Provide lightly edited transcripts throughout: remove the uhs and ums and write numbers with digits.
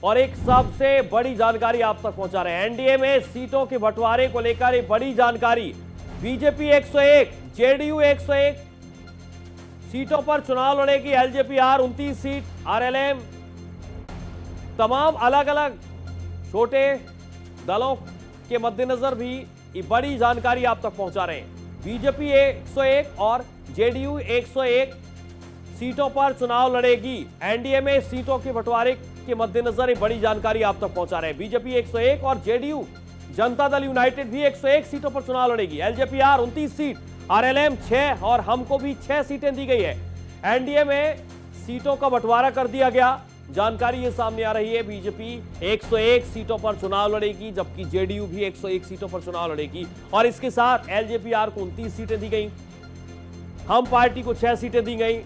और एक सबसे बड़ी जानकारी आप तक पहुंचा रहे हैं। एनडीए में सीटों के बंटवारे को लेकर एक बड़ी जानकारी। बीजेपी 101, जेडीयू 101 सीटों पर चुनाव लड़ेगी। एलजेपीआर 29 सीट, आरएलएम तमाम अलग अलग छोटे दलों के मद्देनजर भी ये बड़ी जानकारी आप तक पहुंचा रहे हैं। बीजेपी 101 और जेडीयू 101 सीटों पर चुनाव लड़ेगी। एनडीए में सीटों के बंटवारे के मद्देनजर एक बड़ी जानकारी आप तक पहुंचा रहे हैं। बीजेपी 101 और जेडीयू जनता दल यूनाइटेड भी 101 सीटों पर चुनाव लड़ेगी। एलजेपीआर 29 सीट, आरएलएम 6 और हमको भी 6 सीटें दी गई है। एनडीए में सीटों का बंटवारा कर दिया गया। जानकारी ये सामने आ रही है, बीजेपी 101 सीटों पर चुनाव लड़ेगी, जबकि जेडीयू भी 101 सीटों पर चुनाव लड़ेगी। और इसके साथ एलजेपीआर को 29 सीटें दी गई, हम पार्टी को 6 सीटें दी गई।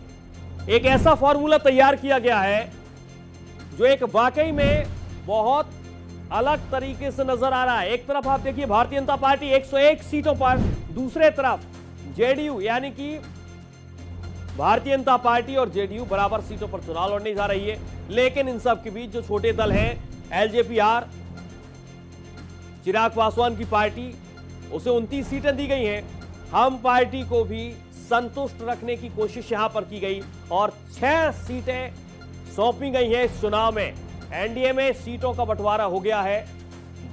एक ऐसा फॉर्मूला तैयार किया गया है जो एक वाकई में बहुत अलग तरीके से नजर आ रहा है। एक तरफ आप देखिए भारतीय जनता पार्टी 101 सीटों पर, दूसरे तरफ जेडीयू यानी कि भारतीय जनता पार्टी और जेडीयू बराबर सीटों पर चुनाव लड़ने जा रही है। लेकिन इन सब के बीच जो छोटे दल हैं, एलजेपीआर चिराग पासवान की पार्टी, उसे 29 सीटें दी गई हैं। हम पार्टी को भी संतुष्ट रखने की कोशिश यहां पर की गई और 6 सीटें सौंपी गई हैं इस चुनाव में। एनडीए में सीटों का बंटवारा हो गया है।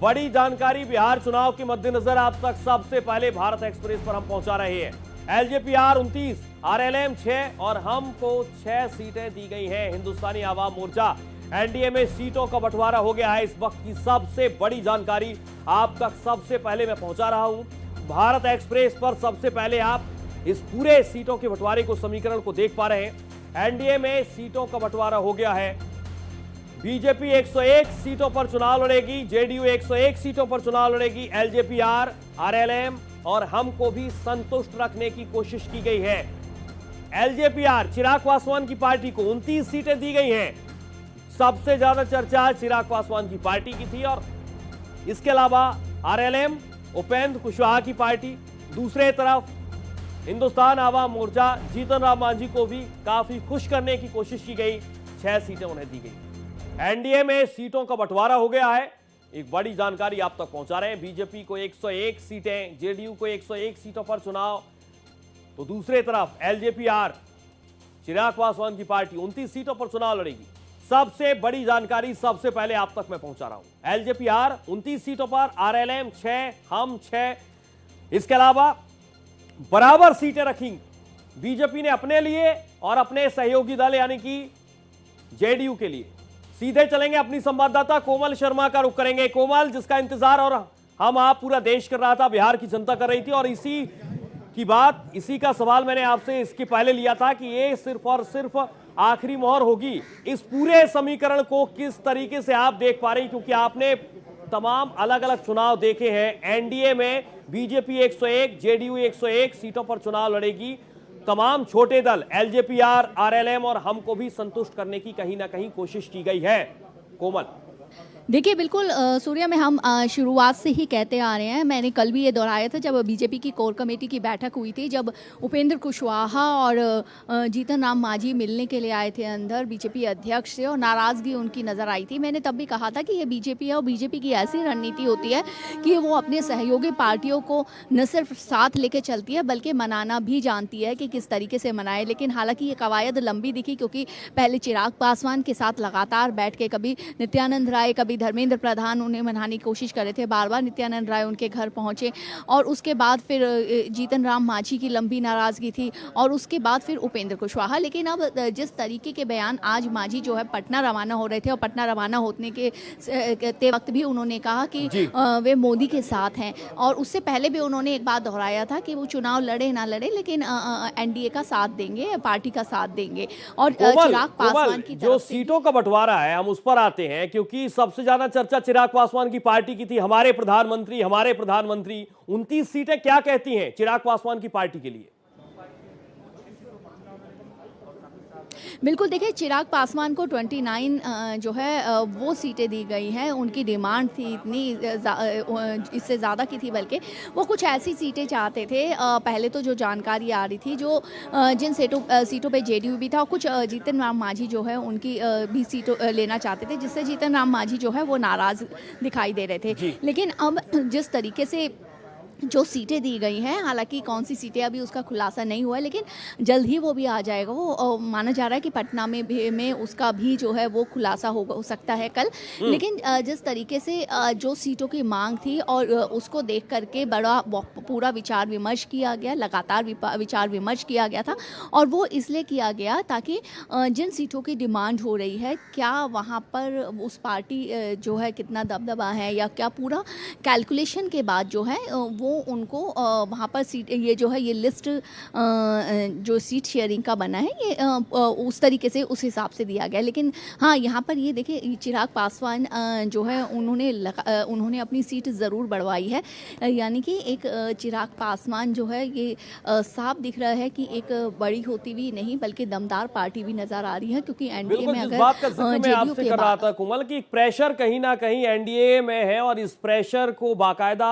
बड़ी जानकारी बिहार चुनाव के मद्देनजर आप तक सबसे पहले भारत एक्सप्रेस पर हम पहुंचा रहे हैं। एलजेपीआर 29, आरएलएम 6 और हमको 6 सीटें दी गई हैं। हिंदुस्तानी आवाम मोर्चा, एनडीए में सीटों का बंटवारा हो गया है। इस वक्त की सबसे बड़ी जानकारी आप तक सबसे पहले मैं पहुंचा रहा हूं। भारत एक्सप्रेस पर सबसे पहले आप इस पूरे सीटों के बंटवारे को, समीकरण को देख पा रहे हैं। एनडीए में सीटों का बंटवारा हो गया है। बीजेपी 101 सीटों पर चुनाव लड़ेगी, जेडीयू 101 सीटों पर चुनाव लड़ेगी। एलजेपीआर, आरएलएम और हमको भी संतुष्ट रखने की कोशिश की गई है। एलजेपीआर चिराग पासवान की पार्टी को 29 सीटें दी गई हैं। सबसे ज्यादा चर्चा चिराग पासवान की पार्टी की थी। और इसके अलावा आरएलएम उपेंद्र कुशवाहा की पार्टी, दूसरे तरफ हिंदुस्तान आवाम मोर्चा जीतन राम मांझी को भी काफी खुश करने की कोशिश की गई, 6 सीटें उन्हें दी गई। एनडीए में सीटों का बंटवारा हो गया है। एक बड़ी जानकारी आप तक पहुंचा रहे हैं। बीजेपी को 101 सीटें, जेडीयू को 101 सीटों पर चुनाव, तो दूसरे तरफ एलजेपीआर चिराग पासवान की पार्टी 29 सीटों पर चुनाव लड़ेगी। सबसे बड़ी जानकारी सबसे पहले आप तक मैं पहुंचा रहा हूं। एलजेपीआर 29 सीटों पर, आरएलएम 6, हम 6। इसके अलावा बराबर सीटें रखी बीजेपी ने अपने लिए और अपने सहयोगी दल यानी कि जेडीयू के लिए। सीधे चलेंगे अपनी संवाददाता कोमल शर्मा का रुख करेंगे। कोमल, जिसका इंतजार और आप पूरा देश कर रहा था, बिहार की जनता कर रही थी, और इसी की बात, इसी का सवाल मैंने आपसे इसके पहले लिया था कि ये सिर्फ और सिर्फ आखिरी मोहर होगी। इस पूरे समीकरण को किस तरीके से आप देख पा रही, क्योंकि आपने तमाम अलग अलग चुनाव देखे हैं। एनडीए में बीजेपी 101, जेडीयू 101 सीटों पर चुनाव लड़ेगी। तमाम छोटे दल एलजेपीआर, आरएलएम और हमको भी संतुष्ट करने की कहीं ना कहीं कोशिश की गई है। कोमल, देखिए बिल्कुल सूर्या, में हम शुरुआत से ही कहते आ रहे हैं, मैंने कल भी ये दोहराया था जब बीजेपी की कोर कमेटी की बैठक हुई थी, जब उपेंद्र कुशवाहा और जीतन राम मांझी मिलने के लिए आए थे अंदर बीजेपी अध्यक्ष से, और नाराज़गी उनकी नज़र आई थी। मैंने तब भी कहा था कि ये बीजेपी है और बीजेपी की ऐसी रणनीति होती है कि वो अपने सहयोगी पार्टियों को न सिर्फ साथ लेके चलती है बल्कि मनाना भी जानती है कि किस तरीके से मनाए। लेकिन हालांकि ये कवायद लंबी दिखी, क्योंकि पहले चिराग पासवान के साथ लगातार बैठ के कभी नित्यानंद राय, कभी धर्मेंद्र प्रधान उन्हें मनाने की कोशिश कर रहे थे, बार बार नित्यानंद राय उनके घर पहुंचे, और उसके बाद फिर जीतन राम मांझी की लंबी नाराजगी थी, और उसके बाद फिर उपेंद्र कुशवाहा। लेकिन अब जिस तरीके के बयान आज मांझी जो है पटना रवाना हो रहे थे, और पटना रवाना होने के वक्त भी उन्होंने कहा कि वे मोदी के साथ हैं, और उससे पहले भी उन्होंने एक बात दोहराया था कि वो चुनाव लड़े ना लड़े लेकिन एनडीए का साथ देंगे, पार्टी का साथ देंगे। और चिराग पासवान की जो सीटों का बंटवारा है, हम उस पर आते हैं, क्योंकि सबसे ज्यादा चर्चा चिराग पासवान की पार्टी की थी। हमारे प्रधानमंत्री 29 सीटें क्या कहती हैं चिराग पासवान की पार्टी के लिए? बिल्कुल, देखिए चिराग पासवान को 29 जो है वो सीटें दी गई हैं। उनकी डिमांड थी इतनी इससे ज़्यादा की थी, बल्कि वो कुछ ऐसी सीटें चाहते थे। पहले तो जो जानकारी आ रही थी, जो जिन सीटों पे जेडीयू भी था, और कुछ जीतन राम मांझी जो है उनकी भी सीटों लेना चाहते थे, जिससे जीतन राम मांझी जो है वो नाराज़ दिखाई दे रहे थे। लेकिन अब जिस तरीके से जो सीटें दी गई हैं, हालांकि कौन सी सीटें अभी उसका खुलासा नहीं हुआ है, लेकिन जल्द ही वो भी आ जाएगा। वो माना जा रहा है कि पटना में उसका भी जो है वो खुलासा हो सकता है कल। लेकिन जिस तरीके से जो सीटों की मांग थी और उसको देख करके बड़ा पूरा विचार विमर्श किया गया, लगातार विचार विमर्श किया गया था। और वो इसलिए किया गया ताकि जिन सीटों की डिमांड हो रही है, क्या वहाँ पर उस पार्टी जो है कितना दबदबा है, या क्या पूरा कैलकुलेशन के बाद जो है वो उनको वहाँ पर सीट, ये जो है ये लिस्ट जो सीट शेयरिंग का बना है, ये उस तरीके से उस हिसाब से दिया गया। लेकिन हाँ, यहाँ पर ये देखिए चिराग पासवान जो है उन्होंने अपनी सीट ज़रूर बढ़वाई है। यानी कि एक चिराग पासवान जो है ये साफ दिख रहा है कि एक बड़ी होती हुई नहीं बल्कि दमदार पार्टी भी नजर आ रही है, क्योंकि एनडीए में अगर बात का जिक्र मैं आपसे कर रहा था कुमल की प्रेशर कहीं ना कहीं एनडीए में है और इस प्रेशर को बाकायदा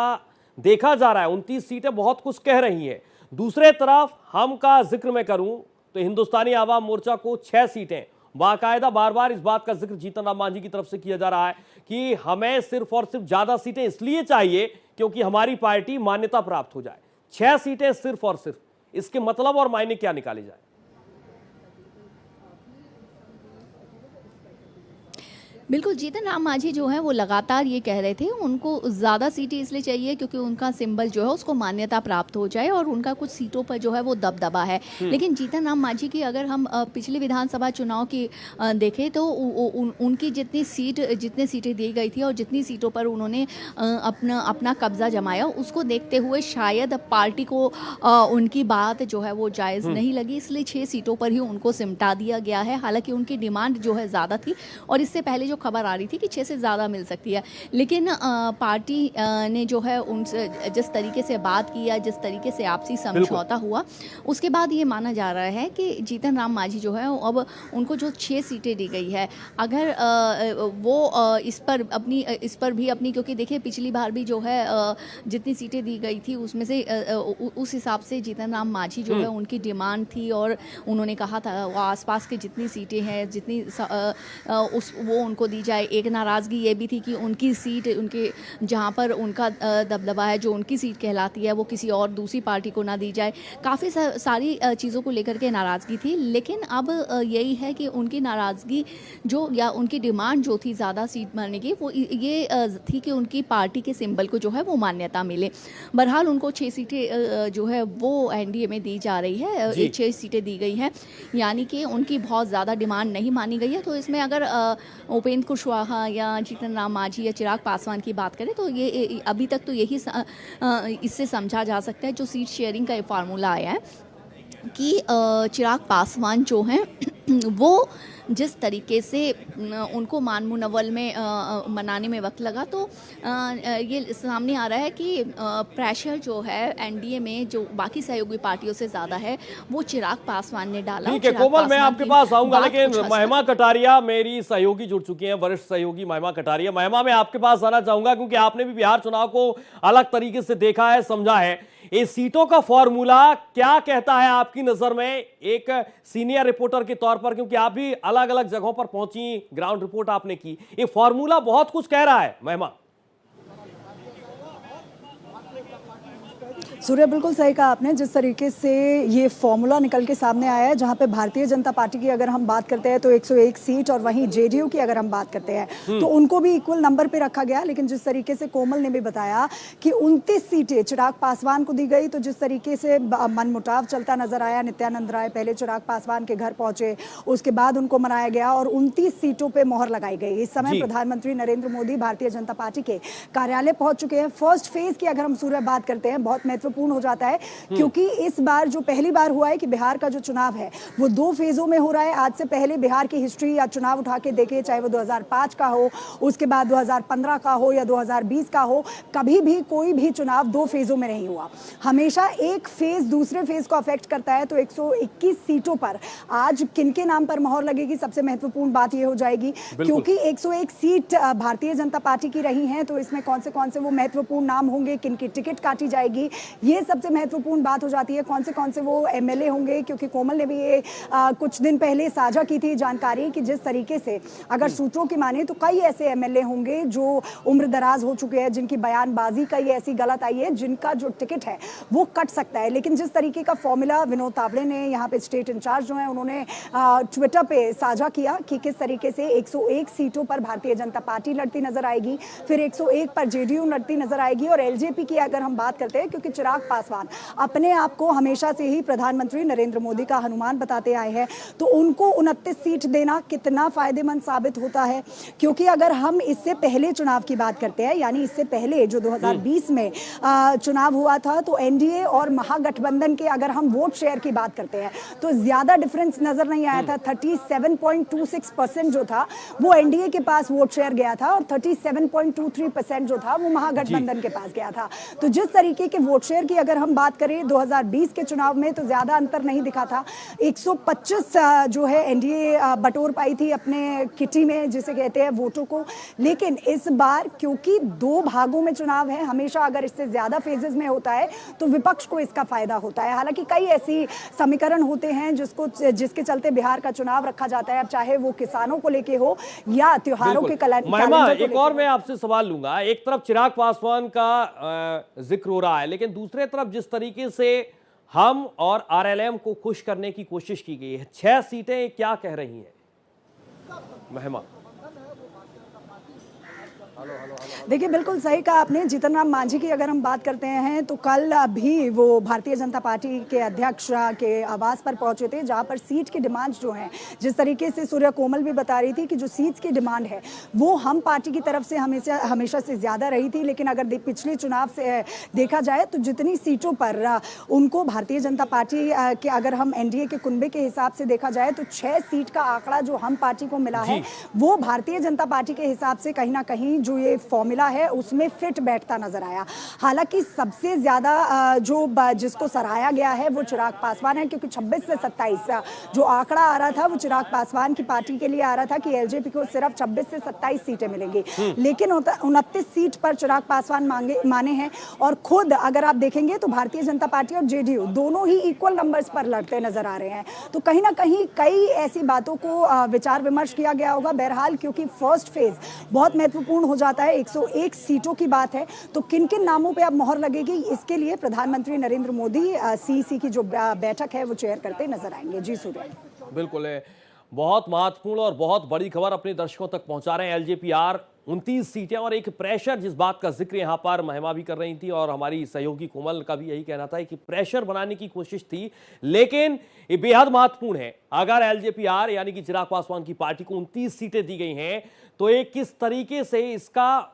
देखा जा रहा है। 29 सीटें बहुत कुछ कह रही हैं। दूसरे तरफ हम का जिक्र मैं करूं तो हिंदुस्तानी आवाम मोर्चा को 6 सीटें बाकायदा बार बार इस बात का जिक्र जीतन राम मांझी की तरफ से किया जा रहा है कि हमें सिर्फ और सिर्फ ज्यादा सीटें इसलिए चाहिए क्योंकि हमारी पार्टी मान्यता प्राप्त हो जाए। 6 सीटें सिर्फ और सिर्फ, इसके मतलब और मायने क्या निकाले जाए? बिल्कुल, जीतन राम मांझी जो है वो लगातार ये कह रहे थे उनको ज़्यादा सीटें इसलिए चाहिए क्योंकि उनका सिंबल जो है उसको मान्यता प्राप्त हो जाए और उनका कुछ सीटों पर जो है वो दबदबा है। लेकिन जीतन राम मांझी की अगर हम पिछले विधानसभा चुनाव की देखें तो उनकी जितनी सीटें दी गई थी और जितनी सीटों पर उन्होंने अपना कब्जा जमाया, उसको देखते हुए शायद पार्टी को उनकी बात जो है वो जायज़ नहीं लगी, इसलिए 6 सीटों पर ही उनको सिमटा दिया गया है। हालांकि उनकी डिमांड जो है ज़्यादा थी और इससे पहले खबर आ रही थी कि 6 से ज़्यादा मिल सकती है। लेकिन पार्टी ने जो है उनसे जिस तरीके से बात की या जिस तरीके से आपसी समझौता हुआ, उसके बाद ये माना जा रहा है कि जीतन राम मांझी जो है अब उनको जो 6 सीटें दी गई है, अगर वो इस पर भी अपनी, क्योंकि देखिए पिछली बार भी जो है जितनी सीटें दी गई थी उसमें से उस हिसाब से जीतन राम मांझी जो है उनकी डिमांड थी और उन्होंने कहा था वो आसपास की जितनी सीटें हैं जितनी वो उनको दी जाए। एक नाराज़गी ये भी थी कि उनकी सीट, उनके जहाँ पर उनका दबदबा है, जो उनकी सीट कहलाती है, वो किसी और दूसरी पार्टी को ना दी जाए। काफ़ी सारी चीज़ों को लेकर के नाराज़गी थी। लेकिन अब यही है कि उनकी नाराज़गी जो या उनकी डिमांड जो थी ज़्यादा सीट मारने की, वो ये थी कि उनकी पार्टी के सिंबल को जो है वो मान्यता मिले। बहरहाल उनको 6 सीटें जो है वो एनडीए में दी जा रही है, 6 सीटें दी गई हैं, यानी कि उनकी बहुत ज़्यादा डिमांड नहीं मानी गई है। तो इसमें अगर उपेंद्र कुशवाहा या जीतन राम मांझी या चिराग पासवान की बात करें तो ये अभी तक तो यही इससे समझा जा सकता है, जो सीट शेयरिंग का ये फार्मूला आया है कि चिराग पासवान जो हैं वो जिस तरीके से उनको मान मुनव्वल में मनाने में वक्त लगा, तो ये सामने आ रहा है कि प्रेशर जो है एनडीए में जो बाकी सहयोगी पार्टियों से ज़्यादा है वो चिराग पासवान ने डाला। ठीक है कोमल, मैं आपके पास आऊंगा, लेकिन महिमा कटारिया मेरी सहयोगी जुड़ चुकी हैं, वरिष्ठ सहयोगी महिमा कटारिया। महिमा, मैं आपके पास आना चाहूंगा क्योंकि आपने भी बिहार चुनाव को अलग तरीके से देखा है, समझा है। ये सीटों का फॉर्मूला क्या कहता है आपकी नजर में, एक सीनियर रिपोर्टर के तौर पर, क्योंकि आप भी अलग अलग जगहों पर पहुंची, ग्राउंड रिपोर्ट आपने की, ये फॉर्मूला बहुत कुछ कह रहा है महिमा? सूर्य, बिल्कुल सही कहा आपने। जिस तरीके से ये फॉर्मूला निकल के सामने आया है, जहां पे भारतीय जनता पार्टी की अगर हम बात करते हैं तो 101 सीट और वहीं जेडीयू की अगर हम बात करते हैं तो उनको भी इक्वल नंबर पे रखा गया। लेकिन जिस तरीके से कोमल ने भी बताया कि 29 सीटें चिराग पासवान को दी गई, तो जिस तरीके से मनमुटाव चलता नजर आया। नित्यानंद राय पहले चिराग पासवान के घर पहुंचे, उसके बाद उनको मनाया गया और 29 सीटों पर मोहर लगाई गई। इस समय प्रधानमंत्री नरेंद्र मोदी भारतीय जनता पार्टी के कार्यालय पहुंच चुके हैं। फर्स्ट फेज की अगर हम सूर्य बात करते हैं, बहुत महत्वपूर्ण हो जाता है, क्योंकि इस बार जो पहली बार हुआ है कि बिहार का जो चुनाव है वो 2 फेजों में हो रहा है। आज से पहले बिहार की हिस्ट्री या चुनाव उठा के देखे, चाहे वो 2005 का हो, उसके बाद 2015 का हो या 2020 का हो, कभी भी कोई भी चुनाव 2 फेजों में नहीं हुआ। हमेशा एक फेज दूसरे फेज को अफेक्ट करता है। तो 121 सीटों पर आज किनके नाम पर मोहर लगेगी, सबसे महत्वपूर्ण बात ये हो जाएगी, क्योंकि 101 सीट भारतीय जनता पार्टी की रही हैं, तो इसमें कौन से वो महत्वपूर्ण नाम होंगे, किनकी टिकट काटी जाएगी, ये सबसे महत्वपूर्ण बात हो जाती है। कौन से वो एमएलए होंगे, क्योंकि कोमल ने भी ये कुछ दिन पहले साझा की थी जानकारी कि जिस तरीके से अगर सूत्रों की माने तो कई ऐसे एमएलए होंगे जो उम्र दराज हो चुके हैं, जिनकी बयानबाजी कई ऐसी गलत आई है, जिनका जो टिकट है वो कट सकता है। लेकिन जिस तरीके का फॉर्मूला विनोद तावड़े ने यहाँ पे स्टेट इंचार्ज जो है उन्होंने ट्विटर पे साझा किया कि किस तरीके से 101 सीटों पर भारतीय जनता पार्टी लड़ती नजर आएगी, फिर 101 पर जेडीयू लड़ती नजर आएगी, और एलजेपी की अगर हम बात करते हैं, क्योंकि चिराग पासवान अपने आप को हमेशा से ही प्रधानमंत्री नरेंद्र मोदी का हनुमान बताते आए हैं, तो उनको 29 सीट देना कितना फायदेमंद साबित होता है। क्योंकि अगर हम इससे पहले चुनाव की बात करते हैं, यानी इससे पहले जो 2020 में चुनाव हुआ था, तो एनडीए और महागठबंधन के अगर हम वोट शेयर की बात करते हैं तो ज्यादा डिफरेंस नजर नहीं आया था। 37.26% जो था वो एनडीए के पास वोट शेयर गया था, और 37.23% जो था वो महागठबंधन के पास गया था। तो जिस तरीके के वोट शेयर की अगर हम बात करें 2020 के चुनाव में, तो ज्यादा अंतर नहीं दिखा था। 125 जो है एनडीए बटोर पाई थी अपने किटी में, जिसे कहते हैं वोटों को। लेकिन इस बार क्योंकि 2 भागों में चुनाव है, हमेशा अगर इससे ज्यादा फेजेस में होता है तो विपक्ष को इसका फायदा होता है। हालांकि कई ऐसी समीकरण होते हैं जिसके चलते बिहार का चुनाव रखा जाता है, अब चाहे वो किसानों को लेके हो या त्योहारों के कैलेंडर। एक और मैं आपसे सवाल लूंगा, एक तरफ चिराग पासवान का जिक्र हो रहा है, लेकिन दूसरे तरफ जिस तरीके से हम और आरएलएम को खुश करने की कोशिश की गई है, 6 सीटें क्या कह रही हैं महिमा? देखिए, बिल्कुल सही कहा आपने। जीतन राम मांझी की अगर हम बात करते हैं तो कल भी वो भारतीय जनता पार्टी के अध्यक्ष के आवास पर पहुंचे थे, जहां पर सीट की डिमांड जो है, जिस तरीके से सूर्या कोमल भी बता रही थी कि जो सीट्स की डिमांड है वो हम पार्टी की तरफ से हमेशा से ज्यादा रही थी। लेकिन अगर पिछले चुनाव से देखा जाए तो जितनी सीटों पर उनको भारतीय जनता पार्टी के, अगर हम एनडीए के कुनबे के हिसाब से देखा जाए तो 6 सीट का आंकड़ा जो हम पार्टी को मिला है वो भारतीय जनता पार्टी के हिसाब से कहीं ना कहीं जो ये फॉर्मूला है उसमें फिट बैठता नजर आया। हालांकि सबसे ज्यादा जिसको सराहाया गया है वो चिराग पासवान है, क्योंकि 26 से 27 जो आंकड़ा आ रहा था वो चिराग पासवान की पार्टी के लिए आ रहा था कि एलजेपी को सिर्फ 26 से 27 सीटें मिलेंगी, लेकिन 29 सीट पर चिराग पासवान माने हैं। और खुद अगर आप देखेंगे तो भारतीय जनता पार्टी और जेडीयू दोनों ही इक्वल नंबर्स पर लड़ते नजर आ रहे हैं। तो कहीं ना कहीं कई ऐसी बातों को विचार विमर्श किया गया होगा। बहरहाल क्योंकि फर्स्ट फेज बहुत महत्वपूर्ण हो जाता है, 101 सीटों की बात है, तो किन किन नामों पे अब मोहर लगेगी, इसके लिए प्रधानमंत्री नरेंद्र मोदी सीईसी की जो बैठक है वो चेयर करते नजर आएंगे। जी सूर्य, बिल्कुल है, बहुत महत्वपूर्ण और बहुत बड़ी खबर अपने दर्शकों तक पहुंचा रहे हैं। एलजेपीआर 29 सीटें और एक प्रेशर, जिस बात का जिक्र यहां पर महिमा भी कर रही थी और हमारी सहयोगी कोमल का भी यही कहना था कि प्रेशर बनाने की कोशिश थी, लेकिन ये बेहद महत्वपूर्ण है। अगर एलजेपीआर यानी कि चिराग पासवान की पार्टी को 29 सीटें दी गई हैं तो ये किस तरीके से, इसका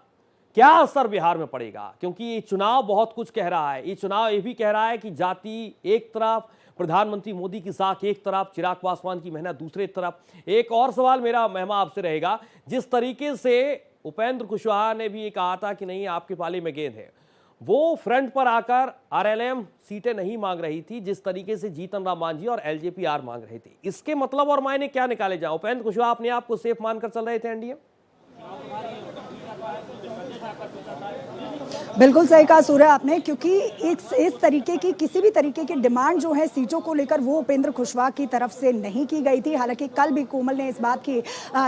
क्या असर बिहार में पड़ेगा, क्योंकि ये चुनाव बहुत कुछ कह रहा है। ये चुनाव ये भी कह रहा है कि जाति एक तरफ, प्रधानमंत्री मोदी की साख एक तरफ, चिराग पासवान की मेहनत दूसरे तरफ। एक और सवाल मेरा महिमा आपसे रहेगा, जिस तरीके से उपेंद्र कुशवाहा ने भी ये कहा था कि नहीं आपके पाले में गेंद है, वो फ्रंट पर आकर आरएलएम सीटें नहीं मांग रही थी जिस तरीके से जीतन राम मांझी और एलजेपीआर मांग रहे थे, इसके मतलब और मायने क्या निकाले जाए? उपेंद्र कुशवाहा अपने आप को सेफ मानकर चल रहे थे एनडीए? बिल्कुल सही कहा सूर्य आपने, क्योंकि इस तरीके की किसी भी तरीके की डिमांड जो है सीटों को लेकर वो उपेंद्र कुशवाहा की तरफ से नहीं की गई थी। हालांकि कल भी कोमल ने इस बात की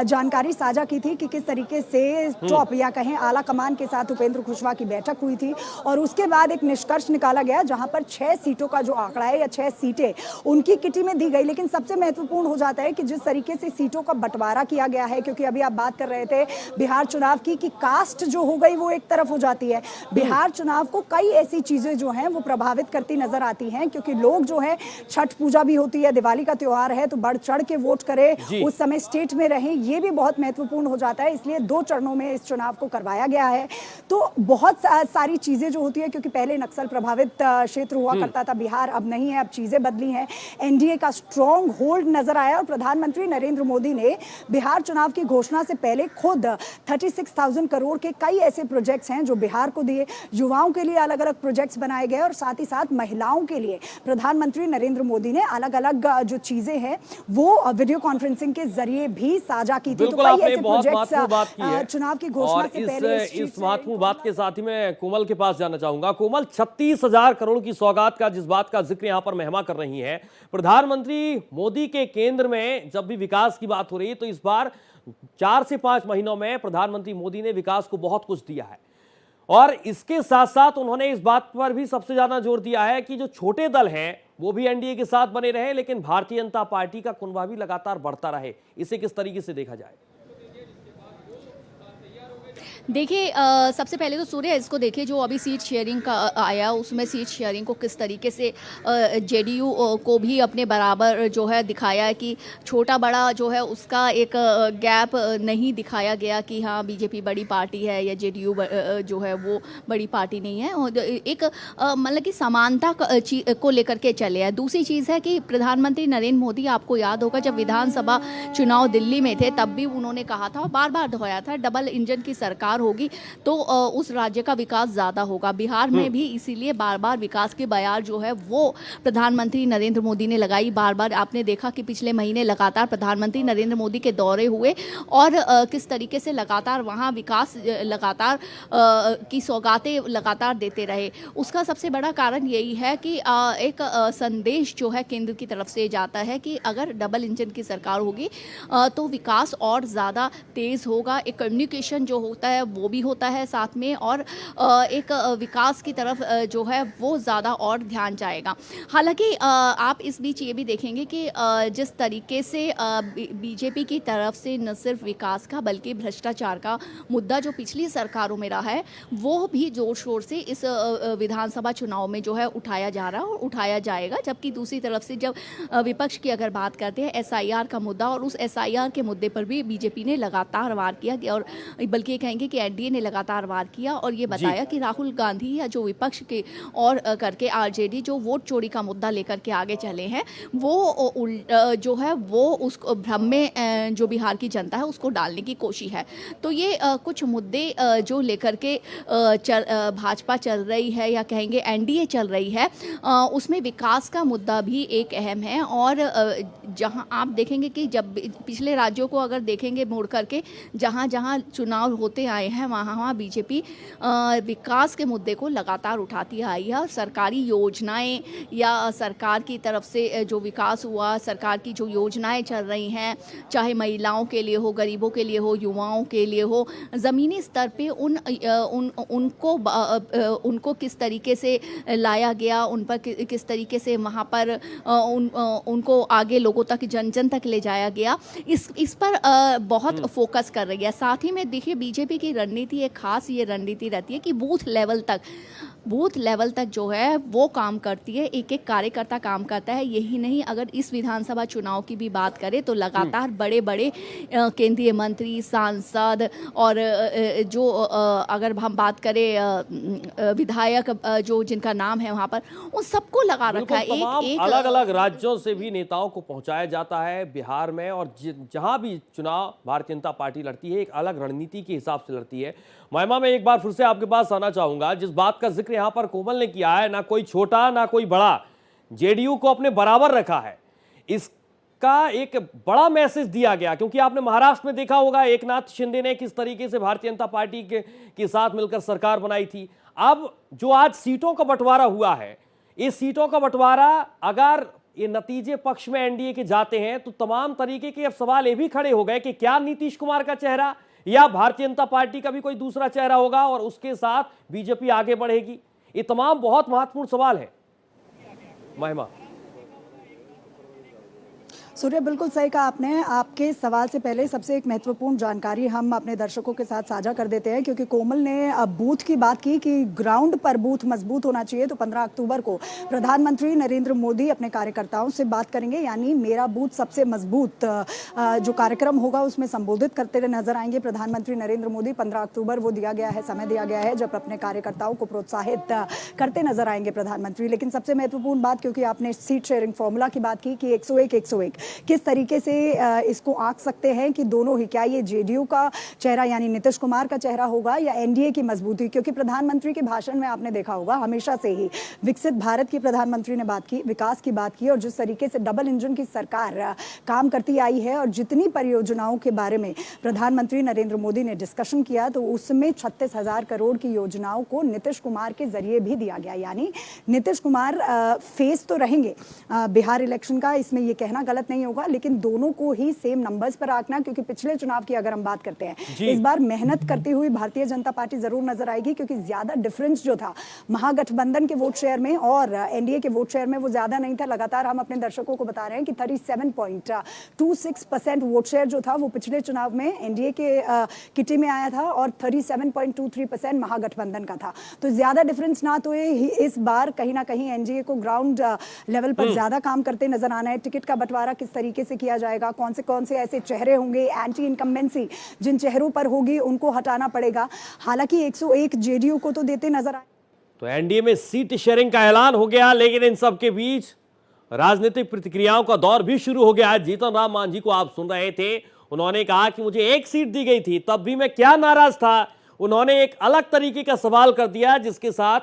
जानकारी साझा की थी कि किस तरीके से टॉप या कहें आला कमान के साथ उपेंद्र कुशवाहा की बैठक हुई थी, और उसके बाद एक निष्कर्ष निकाला गया जहां पर 6 सीटों का जो आंकड़ा है या 6 सीटें उनकी किटी में दी गई। लेकिन सबसे महत्वपूर्ण हो जाता है कि जिस तरीके से सीटों का बंटवारा किया गया है, क्योंकि अभी आप बात कर रहे थे बिहार चुनाव की कि कास्ट जो हो गई वो एक तरफ हो जाती है, बिहार चुनाव को कई ऐसी चीजें जो हैं वो प्रभावित करती नजर आती हैं, क्योंकि लोग जो है, छठ पूजा भी होती है, दिवाली का त्योहार है, तो बढ़ चढ़ के वोट करें, उस समय स्टेट में रहें, ये भी बहुत महत्वपूर्ण हो जाता है। इसलिए 2 चरणों में इस चुनाव को करवाया गया है। तो बहुत सारी चीजें जो होती है, क्योंकि पहले नक्सल प्रभावित क्षेत्र हुआ करता था बिहार, अब नहीं है, अब चीजें बदली हैं। एनडीए का स्ट्रॉन्ग होल्ड नजर आया और प्रधानमंत्री नरेंद्र मोदी ने बिहार चुनाव की घोषणा से पहले खुद 36,000 करोड़ के कई ऐसे प्रोजेक्ट्स हैं जो बिहार को दिए। युवाओं के लिए अलग अलग प्रोजेक्ट्स बनाए गए और साथ ही साथ महिलाओं के लिए प्रधानमंत्री नरेंद्र मोदी ने अलग अलग जो चीजें हैं वो वीडियो कॉन्फ्रेंसिंग के जरिए भी साझा की थी। तो कई ऐसे प्रोजेक्ट्स चुनाव की घोषणा से पहले इस महत्वपूर्ण बात के साथ ही मैं कोमल के पास जाना चाहूंगा। कोमल, 36,000 करोड़ की सौगात का जिस बात का जिक्र यहां पर महिमा कर रही है, प्रधानमंत्री मोदी के केंद्र में जब भी विकास की बात हो रही है तो इस बार 4 से 5 महीनों में प्रधानमंत्री मोदी ने विकास को बहुत कुछ दिया है और इसके साथ साथ उन्होंने इस बात पर भी सबसे ज्यादा जोर दिया है कि जो छोटे दल हैं वो भी एनडीए के साथ बने रहे, लेकिन भारतीय जनता पार्टी का कुनबा भी लगातार बढ़ता रहे। इसे किस तरीके से देखा जाए? देखिए, सबसे पहले तो सूर्य इसको देखिए, जो अभी सीट शेयरिंग का आया उसमें सीट शेयरिंग को किस तरीके से जेडीयू को भी अपने बराबर जो है दिखाया है कि छोटा बड़ा जो है उसका एक गैप नहीं दिखाया गया कि हाँ बीजेपी बड़ी पार्टी है या जेडीयू जो है वो बड़ी पार्टी नहीं है। और एक मतलब कि समानता को लेकर के चले हैं। दूसरी चीज़ है कि प्रधानमंत्री नरेंद्र मोदी, आपको याद होगा जब विधानसभा चुनाव दिल्ली में थे तब भी उन्होंने कहा था और बार बार दोहराया था, डबल इंजन की सरकार होगी तो उस राज्य का विकास ज्यादा होगा। बिहार में भी इसीलिए बार बार विकास की बयार जो है वो प्रधानमंत्री नरेंद्र मोदी ने लगाई। बार बार आपने देखा कि पिछले महीने लगातार प्रधानमंत्री नरेंद्र मोदी के दौरे हुए और किस तरीके से लगातार वहां विकास लगातार की सौगातें लगातार देते रहे। उसका सबसे बड़ा कारण यही है कि एक संदेश जो है केंद्र की तरफ से जाता है कि अगर डबल इंजन की सरकार होगी तो विकास और ज़्यादा तेज़ होगा। एक कम्युनिकेशन जो होता है वो भी होता है साथ में और एक विकास की तरफ जो है वो ज़्यादा और ध्यान जाएगा। हालांकि आप इस बीच ये भी देखेंगे कि जिस तरीके से बीजेपी की तरफ से न सिर्फ विकास का बल्कि भ्रष्टाचार का मुद्दा जो पिछली सरकारों में रहा है वो भी जोर शोर से इस विधानसभा चुनाव में जो है उठाया जा रहा है और उठाया जाएगा। जबकि दूसरी तरफ से जब विपक्ष की अगर बात करते हैं एसआईआर का मुद्दा, और उस एसआईआर के मुद्दे पर भी बीजेपी ने लगातार वार किया और बल्कि कहेंगे कि एनडीए ने लगातार वार किया और ये बताया कि राहुल गांधी या जो विपक्ष के और करके आरजेडी जो वोट चोरी का मुद्दा लेकर के आगे चले हैं वो जो है वो उस भ्रम में जो बिहार की जनता है उसको डालने की कोशिश है। तो ये कुछ मुद्दे जो लेकर के भाजपा चल रही है या कहेंगे एनडीए चल रही है उसमें विकास का मुद्दा भी एक अहम है। और जहां आप देखेंगे कि जब पिछले राज्यों को अगर देखेंगे मोड़ करके जहां जहां चुनाव होते आए हैं वहाँ बीजेपी विकास के मुद्दे को लगातार उठाती आई है। सरकारी योजनाएं या सरकार की तरफ से जो विकास हुआ, सरकार की जो योजनाएं चल रही हैं, चाहे महिलाओं के लिए हो, गरीबों के लिए हो, युवाओं के लिए हो, ज़मीनी स्तर पे उनको किस तरीके से लाया गया, उन पर किस तरीके से वहाँ पर उनको आगे लोगों तक, जन जन तक ले जाया गया, इस पर बहुत फोकस कर रही है। साथ ही में देखिए बीजेपी की रणनीति एक खास ये रणनीति रहती है कि बूथ लेवल तक जो है वो काम करती है, एक एक कार्यकर्ता काम करता है। यही नहीं, अगर इस विधानसभा चुनाव की भी बात करें तो लगातार बड़े बड़े केंद्रीय मंत्री, सांसद और जो अगर हम बात करें विधायक जो जिनका नाम है वहाँ पर, उन सबको लगा रखा है। एक अलग अलग राज्यों से भी नेताओं को पहुंचाया जाता है बिहार में, और जहां भी चुनाव भारतीय जनता पार्टी लड़ती है एक अलग रणनीति के हिसाब से लड़ती है। महिमा, मैं एक बार फिर से आपके पास आना चाहूंगा। जिस बात का जिक्र यहां पर कोमल ने किया है, ना कोई छोटा ना कोई बड़ा, जेडीयू को अपने बराबर रखा है, इसका एक बड़ा मैसेज दिया गया। क्योंकि आपने महाराष्ट्र में देखा होगा एकनाथ शिंदे ने किस तरीके से भारतीय जनता पार्टी के साथ मिलकर सरकार बनाई थी। अब जो आज सीटों का बंटवारा हुआ है, इस सीटों का बंटवारा अगर ये नतीजे पक्ष में एनडीए के जाते हैं तो तमाम तरीके के अब सवाल ये भी खड़े हो गए कि क्या नीतीश कुमार का चेहरा या भारतीय जनता पार्टी का भी कोई दूसरा चेहरा होगा और उसके साथ बीजेपी आगे बढ़ेगी। ये तमाम बहुत महत्वपूर्ण सवाल है। महिमा, सूर्य, बिल्कुल सही कहा आपने। आपके सवाल से पहले सबसे एक महत्वपूर्ण जानकारी हम अपने दर्शकों के साथ साझा कर देते हैं, क्योंकि कोमल ने बूथ की बात की कि ग्राउंड पर बूथ मजबूत होना चाहिए। तो 15 अक्टूबर को प्रधानमंत्री नरेंद्र मोदी अपने कार्यकर्ताओं से बात करेंगे, यानी मेरा बूथ सबसे मजबूत जो कार्यक्रम होगा उसमें संबोधित करते नजर आएंगे प्रधानमंत्री नरेंद्र मोदी। 15 अक्टूबर वो दिया गया है, समय दिया गया है जब अपने कार्यकर्ताओं को प्रोत्साहित करते नजर आएंगे प्रधानमंत्री। लेकिन सबसे महत्वपूर्ण बात, क्योंकि आपने सीट शेयरिंग फॉर्मूला की बात की कि 101 किस तरीके से इसको आंक सकते हैं कि दोनों ही, क्या ये जेडीयू का चेहरा यानी नीतीश कुमार का चेहरा होगा या एनडीए की मजबूती। क्योंकि प्रधानमंत्री के भाषण में आपने देखा होगा हमेशा से ही विकसित भारत की प्रधानमंत्री ने बात की, विकास की बात की, और जिस तरीके से डबल इंजन की सरकार काम करती आई है और जितनी परियोजनाओं के बारे में प्रधानमंत्री नरेंद्र मोदी ने डिस्कशन किया, तो उसमें 36,000 करोड़ की योजनाओं को नीतीश कुमार के जरिए भी दिया गया। यानी नीतीश कुमार फेस तो रहेंगे बिहार इलेक्शन का, इसमें यह कहना गलत नहीं होगा, लेकिन दोनों को ही सेम नंबर्स पर आंकना, क्योंकि पिछले चुनाव की अगर हम बात करते हैं इस बार मेहनत करती हुई भारतीय जनता पार्टी जरूर नजर आएगी, क्योंकि ज्यादा डिफरेंस जो था महागठबंधन के वोट शेयर में और एनडीए के वोट शेयर में वो ज्यादा नहीं था। लगातार हम अपने दर्शकों को बता रहे हैं कि 37.26% वोट शेयर जो था वो पिछले चुनाव में एनडीए के किटी में आया था और 37.23% महागठबंधन का था। तो ज्यादा डिफरेंस ना तो इस बार कहीं ना कहीं एनडीए को ग्राउंड लेवल पर ज्यादा काम करते नजर आना है। टिकट का बंटवारा किस तरीके से किया जाएगा, कौन से ऐसे चेहरे होंगे, एंटी इनकम्बेंसी जिन चेहरों पर होगी उनको हटाना पड़ेगा। हालांकि 101 जेडीयू को तो देते नजर आए। तो एनडीए में सीट शेयरिंग का ऐलान हो गया, लेकिन इन सब के बीच राजनीतिक प्रतिक्रियाओं का दौर भी शुरू हो गया। जीतन राम मांझी को आप सुन रहे थे, उन्होंने कहा कि मुझे एक सीट दी गई थी तब भी मैं क्या नाराज था। उन्होंने एक अलग तरीके का सवाल कर दिया, जिसके साथ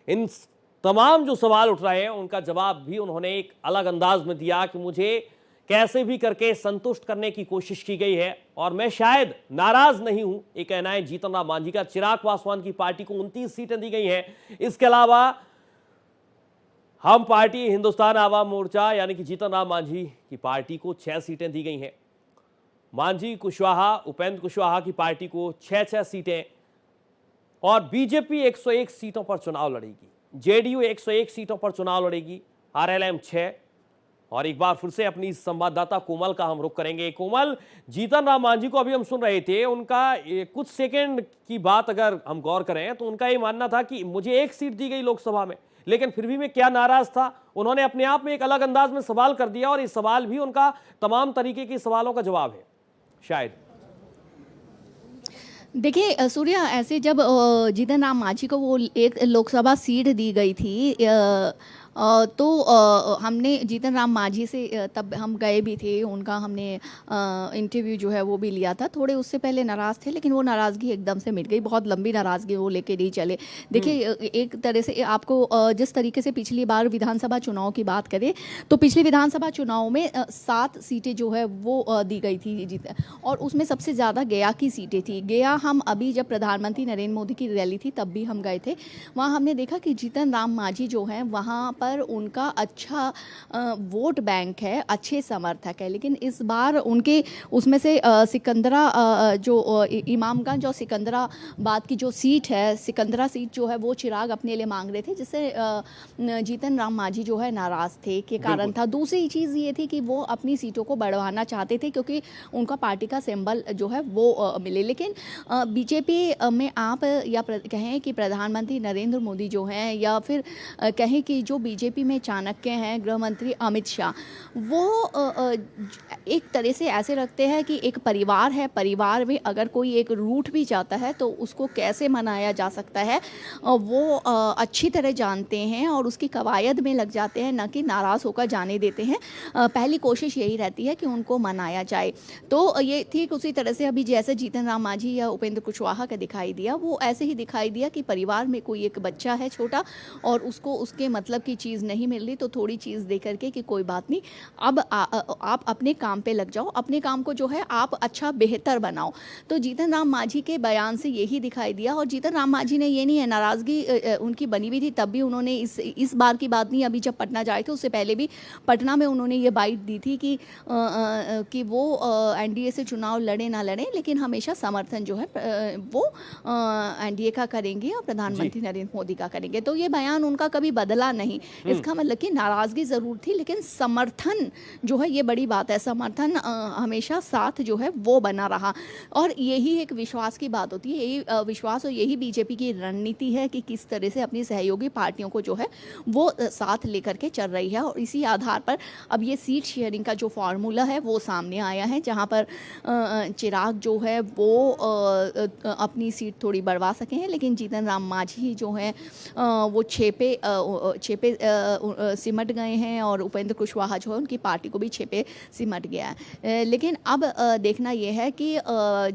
इन तमाम जो सवाल उठ रहे हैं उनका जवाब भी उन्होंने एक अलग अंदाज में दिया कि मुझे कैसे भी करके संतुष्ट करने की कोशिश की गई है और मैं शायद नाराज नहीं हूं। एक कहना है जीतन राम मांझी का। चिराग पासवान की पार्टी को 29 सीटें दी गई हैं। इसके अलावा हम पार्टी हिंदुस्तान आवाम मोर्चा यानी कि जीतन राम मांझी की पार्टी को 6 सीटें दी गई हैं। मांझी कुशवाहा, उपेंद्र कुशवाहा की पार्टी को 6 सीटें और बीजेपी 101 सीटों पर चुनाव लड़ेगी। जेडीयू 101 सीटों पर चुनाव लड़ेगी, आरएलएम 6। और एक बार फिर से अपनी संवाददाता कोमल का हम रुख करेंगे। कोमल, जीतन राम मांझी को अभी हम सुन रहे थे, उनका कुछ सेकंड की बात अगर हम गौर करें तो उनका ये मानना था कि मुझे एक सीट दी गई लोकसभा में, लेकिन फिर भी मैं क्या नाराज था। उन्होंने अपने आप में एक अलग अंदाज में सवाल कर दिया और ये सवाल भी उनका तमाम तरीके के सवालों का जवाब है शायद। देखिए सूर्या, ऐसे जब जीतन राम मांझी को वो एक लोकसभा सीट दी गई थी तो हमने जीतन राम मांझी से तब हम गए भी थे, उनका हमने इंटरव्यू जो है वो भी लिया था। थोड़े उससे पहले नाराज़ थे, लेकिन वो नाराज़गी एकदम से मिट गई। बहुत लंबी नाराज़गी वो लेके नहीं चले। देखिए एक तरह से आपको जिस तरीके से पिछली बार विधानसभा चुनाव की बात करें तो पिछले विधानसभा चुनाव में 7 सीटें जो है वो दी गई थी और उसमें सबसे ज़्यादा गया की सीटें थी। गया हम अभी जब प्रधानमंत्री नरेंद्र मोदी की रैली थी तब भी हम गए थे, वहाँ हमने देखा कि जीतन राम मांझी जो है वहाँ पर उनका अच्छा वोट बैंक है, अच्छे समर्थक है। लेकिन इस बार उनके उसमें से सिकंदरा जो इमामगंज और सिकंदराबाद की जो सीट है, सिकंदरा सीट जो है वो चिराग अपने लिए मांग रहे थे, जिससे जीतन राम मांझी जो है नाराज थे के कारण था। दूसरी चीज़ ये थी कि वो अपनी सीटों को बढ़वाना चाहते थे क्योंकि उनका पार्टी का सिंबल जो है वो मिले। लेकिन बीजेपी में आप या कहें कि प्रधानमंत्री नरेंद्र मोदी जो हैं या फिर कहें कि जो बीजेपी में चाणक्य हैं गृह मंत्री अमित शाह, वो एक तरह से ऐसे रखते हैं कि एक परिवार है, परिवार में अगर कोई एक रूठ भी जाता है तो उसको कैसे मनाया जा सकता है वो अच्छी तरह जानते हैं और उसकी कवायद में लग जाते हैं, न कि नाराज़ होकर जाने देते हैं। पहली कोशिश यही रहती है कि उनको मनाया जाए। तो ये ठीक उसी तरह से अभी जैसे जीतन राम मांझी या उपेंद्र कुशवाहा का दिखाई दिया, वो ऐसे ही दिखाई दिया कि परिवार में कोई एक बच्चा है छोटा और उसको उसके मतलब की चीज़ नहीं मिल रही, तो थोड़ी चीज़ दे करके कि कोई बात नहीं, अब आप अपने काम पे लग जाओ, अपने काम को जो है आप अच्छा बेहतर बनाओ। तो जीतन राम मांझी के बयान से यही दिखाई दिया। और जीतन राम मांझी ने ये नहीं है, नाराज़गी उनकी बनी हुई थी तब भी उन्होंने इस बार की बात नहीं, अभी जब पटना जाए थे उससे पहले भी पटना में उन्होंने ये बाइट दी थी कि वो एनडीए से चुनाव लड़े ना लड़े लेकिन हमेशा समर्थन जो है वो एनडीए का करेंगे और प्रधानमंत्री नरेंद्र मोदी का करेंगे। तो ये बयान उनका कभी बदला नहीं। इसका मतलब कि नाराज़गी ज़रूर थी, लेकिन समर्थन जो है, ये बड़ी बात है, समर्थन हमेशा साथ जो है वो बना रहा। और यही एक विश्वास की बात होती है, यही विश्वास और यही बीजेपी की रणनीति है कि किस तरह से अपनी सहयोगी पार्टियों को जो है वो साथ लेकर के चल रही है। और इसी आधार पर अब ये सीट शेयरिंग का जो फार्मूला है वो सामने आया है, जहाँ पर चिराग जो है वो अपनी सीट थोड़ी बढ़वा सके हैं, लेकिन जीतन राम मांझी जो है वो छः पे सिमट गए हैं, और उपेंद्र कुशवाहा जो है उनकी पार्टी को भी 6 पे सिमट गया है। लेकिन अब देखना यह है कि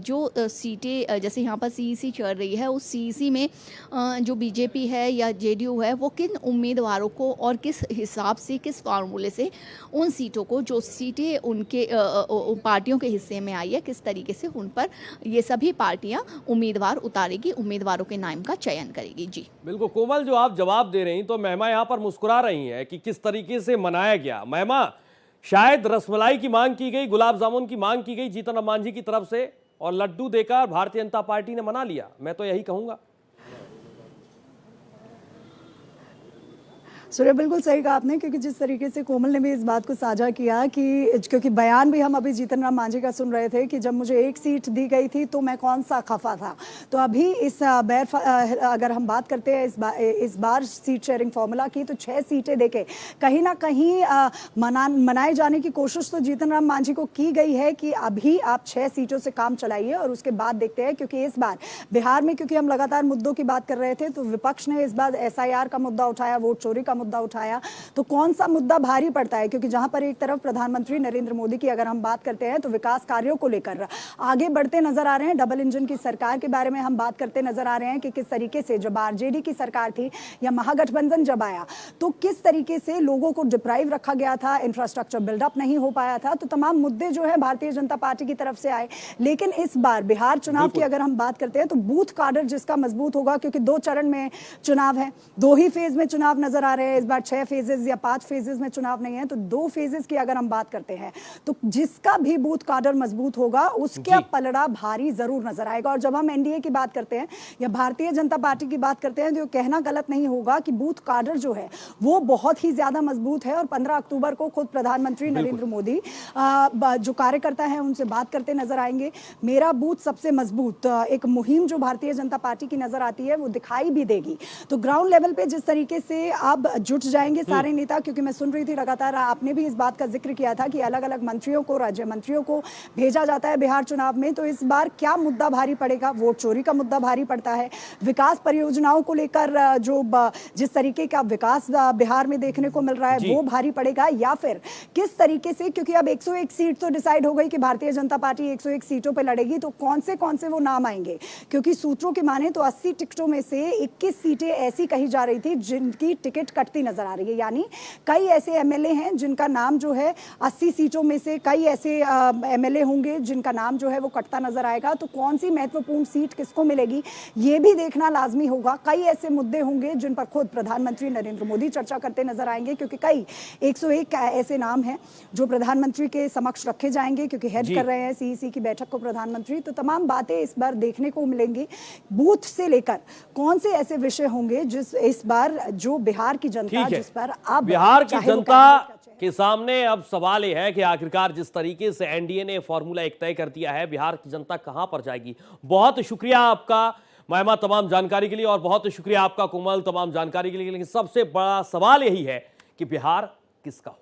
जो सीटें जैसे यहाँ पर सीईसी चल रही है, उस सीईसी में जो बीजेपी है या जेडीयू है वो किन उम्मीदवारों को और किस हिसाब से, किस फार्मूले से उन सीटों को, जो सीटें उनके पार्टियों के हिस्से में आई है, किस तरीके से उन पर ये सभी पार्टियां उम्मीदवार उतारेगी, उम्मीदवारों के नाम का चयन करेगी। जी बिल्कुल कोमल, जो आप जवाब दे रही हैं तो महिमा यहाँ पर मुस्कुरा रही हैं कि किस तरीके से मनाया गया। महिमा, शायद रसमलाई की मांग की गई, गुलाब जामुन की मांग की गई जीतन राम मांझी की तरफ से, और लड्डू देकर भारतीय जनता पार्टी ने मना लिया, मैं तो यही कहूंगा। सूर्य, बिल्कुल सही कहा आपने, क्योंकि जिस तरीके से कोमल ने भी इस बात को साझा किया कि क्योंकि बयान भी हम अभी जीतन राम मांझी का सुन रहे थे कि जब मुझे एक सीट दी गई थी तो मैं कौन सा खफा था। तो अभी इस अगर हम बात करते हैं इस बार सीट शेयरिंग फॉर्मूला की, तो 6 सीटें देके कहीं ना कहीं मनाए जाने की कोशिश तो जीतन राम मांझी को की गई है कि अभी आप 6 सीटों से काम चलाइए और उसके बाद देखते हैं। क्योंकि इस बार बिहार में, क्योंकि हम लगातार मुद्दों की बात कर रहे थे, तो विपक्ष ने इस बार SIR का मुद्दा उठाया, वोट चोरी का मुद्दा उठाया, तो कौन सा मुद्दा भारी पड़ता है? क्योंकि जहां पर एक तरफ प्रधानमंत्री नरेंद्र मोदी की अगर हम बात करते हैं तो विकास कार्यों को लेकर आगे बढ़ते नजर आ रहे हैं, डबल इंजन की सरकार के बारे में हम बात करते नजर आ रहे हैं कि किस तरीके से जब RJD की सरकार थी या महागठबंधन जब आया तो किस तरीके से लोगों को डिप्राइव रखा गया था, इंफ्रास्ट्रक्चर बिल्डअप नहीं हो पाया था। तो तमाम मुद्दे जो है भारतीय जनता पार्टी की तरफ से आए। लेकिन इस बार बिहार चुनाव की अगर हम बात करते हैं तो बूथ कार्डर जिसका मजबूत होगा, क्योंकि 2 चरण में चुनाव है, 2 ही फेज में चुनाव नजर आ रहे हैं इस बार, 6 फेजेस या 5 फेजेस में चुनाव नहीं है, तो 2 फेजेस की अगर हम बात करते हैं तो जिसका भी बूथ कार्डर मजबूत होगा उसका पलड़ा भारी जरूर नजर आएगा। और जब हम NDA की बात करते हैं या भारतीय जनता पार्टी की बात करते हैं तो कहना गलत नहीं होगा कि बूथ कार्डर जो है वो बहुत ही ज्यादा मजबूत है। और 15 अक्टूबर को खुद प्रधानमंत्री नरेंद्र मोदी जो कार्यकर्ता है उनसे बात करते नजर आएंगे। मेरा बूथ सबसे मजबूत एक मुहिम जो भारतीय जनता पार्टी की नजर आती है वो दिखाई भी देगी। तो ग्राउंड लेवल पे जिस तरीके से अब जुट जाएंगे सारे नेता, क्योंकि मैं सुन रही थी लगातार, आपने भी इस बात का जिक्र किया था कि अलग अलग मंत्रियों को, राज्य मंत्रियों को भेजा जाता है बिहार चुनाव में, तो इस बार क्या मुद्दा भारी पड़ेगा? वोट चोरी का मुद्दा भारी पड़ता है, विकास परियोजनाओं को लेकर जो जिस तरीके का विकास बिहार में देखने को मिल रहा है वो भारी पड़ेगा, या फिर किस तरीके से, क्योंकि अब 101 सीट तो डिसाइड हो गई कि भारतीय जनता पार्टी 101 सीटों पर लड़ेगी, तो कौन से वो नाम आएंगे? क्योंकि सूत्रों की माने तो 80 टिकटों में से 21 सीटें ऐसी कही जा रही थी जिनकी टिकट कटती नजर आ रही है, यानी कई ऐसे MLA हैं जिनका नाम जो है 80 सीटों में से कई ऐसे MLA होंगे जिनका नाम जो है वो कटता नजर आएगा। तो कौन सी महत्वपूर्ण सीट किसको मिलेगी ये भी देखना लाजमी होगा। कई ऐसे मुद्दे होंगे जिन पर खुद प्रधानमंत्री नरेंद्र मोदी चर्चा करते नजर आएंगे, क्योंकि कई 101 ऐसे नाम हैं जो प्रधानमंत्री के समक्ष रखे जाएंगे, क्योंकि हेड कर रहे हैं CEC की बैठक को प्रधानमंत्री। तो तमाम बातें इस बार देखने को मिलेंगी। बूथ से लेकर कौन से ऐसे विषय होंगे जिस इस बार जो बिहार की जनता, जिस पर अब बिहार की जनता के सामने अब सवाल यह है कि आखिरकार जिस तरीके से NDA ने फॉर्मूला एक तय कर दिया है, बिहार की जनता कहां पर जाएगी। बहुत शुक्रिया आपका महिमा तमाम जानकारी के लिए, और बहुत शुक्रिया आपका कोमल तमाम जानकारी के लिए। लेकिन सबसे बड़ा सवाल यही है कि बिहार किसका हो।